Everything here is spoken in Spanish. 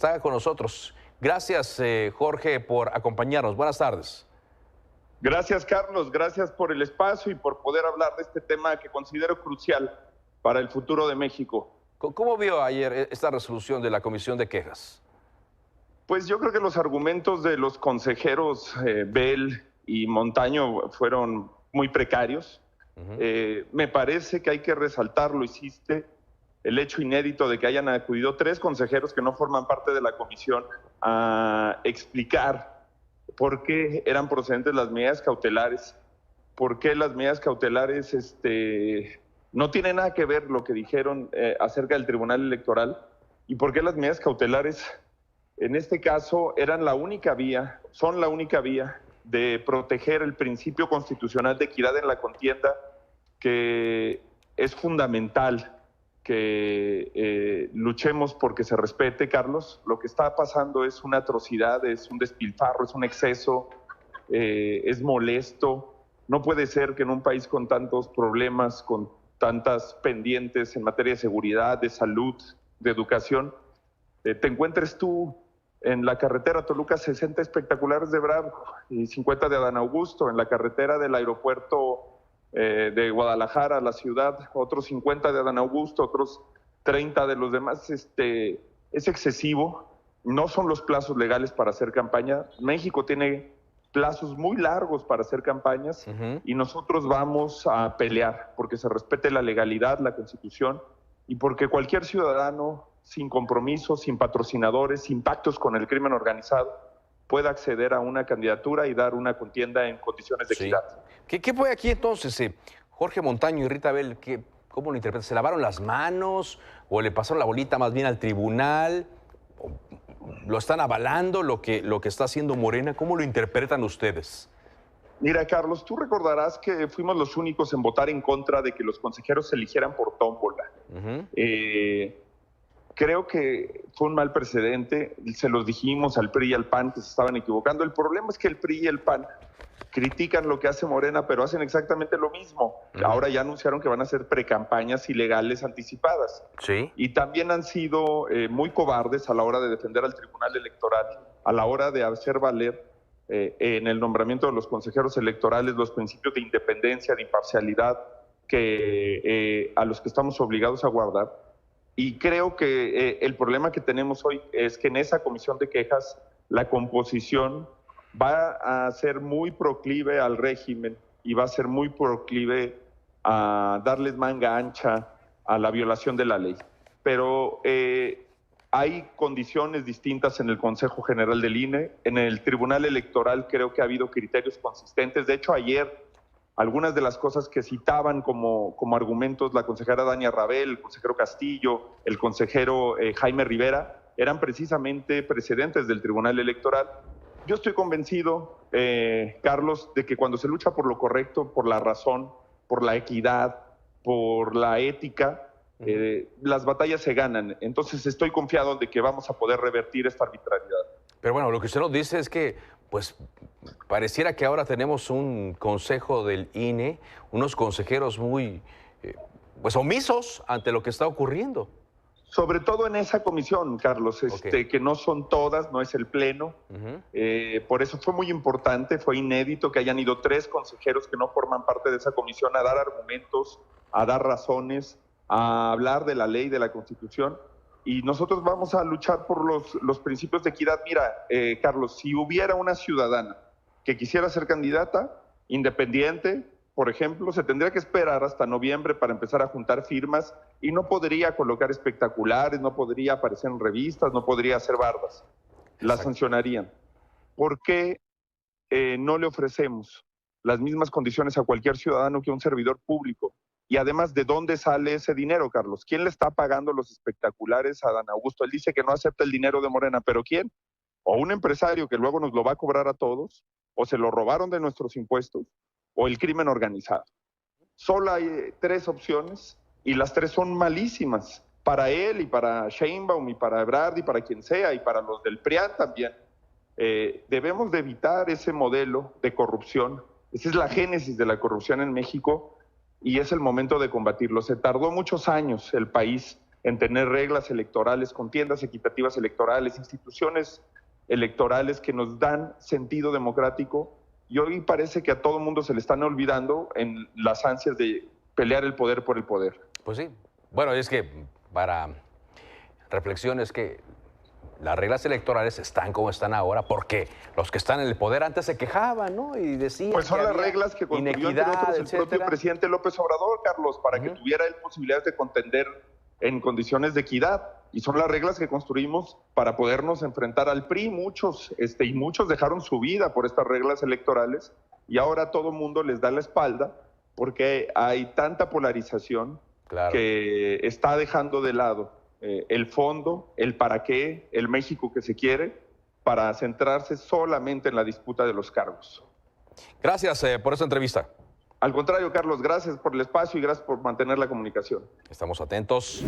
Está con nosotros. Gracias, Jorge, por acompañarnos. Buenas tardes. Gracias, Carlos. Gracias por el espacio y por poder hablar de este tema que considero crucial para el futuro de México. ¿Cómo vio ayer esta resolución de la Comisión de Quejas? Pues yo creo que los argumentos de los consejeros Bell y Montaño fueron muy precarios. Me parece que hay que resaltar, lo hiciste, el hecho inédito de que hayan acudido 3 consejeros que no forman parte de la comisión a explicar por qué eran procedentes las medidas cautelares, por qué las medidas cautelares no tiene nada que ver lo que dijeron acerca del Tribunal Electoral y por qué las medidas cautelares en este caso eran la única vía, son la única vía de proteger el principio constitucional de equidad en la contienda, que es fundamental que luchemos porque se respete, Carlos. Lo que está pasando es una atrocidad, es un despilfarro, es un exceso, es molesto. No puede ser que en un país con tantos problemas, con tantas pendientes en materia de seguridad, de salud, de educación, te encuentres tú en la carretera Toluca 60 espectaculares de Bravo y 50 de Adán Augusto, en la carretera del aeropuerto de Guadalajara a la ciudad, otros 50 de Adán Augusto, otros 30 de los demás. Es excesivo, no son los plazos legales para hacer campaña. México tiene plazos muy largos para hacer campañas y nosotros vamos a pelear porque se respete la legalidad, la Constitución y porque cualquier ciudadano sin compromisos, sin patrocinadores, sin pactos con el crimen organizado, pueda acceder a una candidatura y dar una contienda en condiciones de equidad. ¿Qué fue aquí entonces, Jorge Montaño y Rita Bell? ¿Cómo lo interpretan? ¿Se lavaron las manos o le pasaron la bolita más bien al tribunal? ¿Lo están avalando lo que está haciendo Morena? ¿Cómo lo interpretan ustedes? Mira, Carlos, tú recordarás que fuimos los únicos en votar en contra de que los consejeros se eligieran por tómbola. Creo que fue un mal precedente, se los dijimos al PRI y al PAN que se estaban equivocando. El problema es que el PRI y el PAN critican lo que hace Morena, pero hacen exactamente lo mismo. Ahora ya anunciaron que van a hacer precampañas ilegales anticipadas. Sí. Y también han sido muy cobardes a la hora de defender al Tribunal Electoral, a la hora de hacer valer en el nombramiento de los consejeros electorales los principios de independencia, de imparcialidad, a los que estamos obligados a guardar. Y creo que el problema que tenemos hoy es que en esa comisión de quejas la composición va a ser muy proclive al régimen y va a ser muy proclive a darles manga ancha a la violación de la ley. Pero hay condiciones distintas en el Consejo General del INE. En el Tribunal Electoral creo que ha habido criterios consistentes. De hecho, ayer algunas de las cosas que citaban como argumentos la consejera Dania Rabel, el consejero Castillo, el consejero Jaime Rivera, eran precisamente precedentes del Tribunal Electoral. Yo estoy convencido, Carlos, de que cuando se lucha por lo correcto, por la razón, por la equidad, por la ética, las batallas se ganan. Entonces estoy confiado de que vamos a poder revertir esta arbitrariedad. Pero bueno, lo que usted nos dice es que, pues, pareciera que ahora tenemos un consejo del INE, unos consejeros muy, pues, omisos ante lo que está ocurriendo. Sobre todo en esa comisión, Carlos, que no son todas, no es el pleno. Por eso fue muy importante, fue inédito que hayan ido 3 consejeros que no forman parte de esa comisión a dar argumentos, a dar razones, a hablar de la ley, de la Constitución. Y nosotros vamos a luchar por los principios de equidad. Mira, Carlos, si hubiera una ciudadana que quisiera ser candidata, independiente, por ejemplo, se tendría que esperar hasta noviembre para empezar a juntar firmas y no podría colocar espectaculares, no podría aparecer en revistas, no podría hacer bardas. La sancionarían. ¿Por qué no le ofrecemos las mismas condiciones a cualquier ciudadano que a un servidor público? Y además, ¿de dónde sale ese dinero, Carlos? ¿Quién le está pagando los espectaculares a Adán Augusto? Él dice que no acepta el dinero de Morena, ¿pero quién? O un empresario que luego nos lo va a cobrar a todos, o se lo robaron de nuestros impuestos, o el crimen organizado. Solo hay 3 opciones y las 3 son malísimas para él y para Sheinbaum y para Ebrard y para quien sea y para los del PRIAN también. Debemos de evitar ese modelo de corrupción. Esa es la génesis de la corrupción en México y es el momento de combatirlo. Se tardó muchos años el país en tener reglas electorales, contiendas equitativas electorales, instituciones electorales que nos dan sentido democrático, y hoy parece que a todo mundo se le están olvidando en las ansias de pelear el poder por el poder. Pues sí. Bueno, es que para reflexiones que las reglas electorales están como están ahora porque los que están en el poder antes se quejaban, ¿no? Y decían pues son que las había reglas que construyó entre inequidad, otros el propio etcétera. presidente López Obrador, Carlos, para que tuviera él posibilidades de contender en condiciones de equidad. Y son las reglas que construimos para podernos enfrentar al PRI. Muchos dejaron su vida por estas reglas electorales y ahora todo el mundo les da la espalda porque hay tanta polarización que está dejando de lado el fondo, el para qué, el México que se quiere, para centrarse solamente en la disputa de los cargos. Gracias por esta entrevista. Al contrario, Carlos, gracias por el espacio y gracias por mantener la comunicación. Estamos atentos.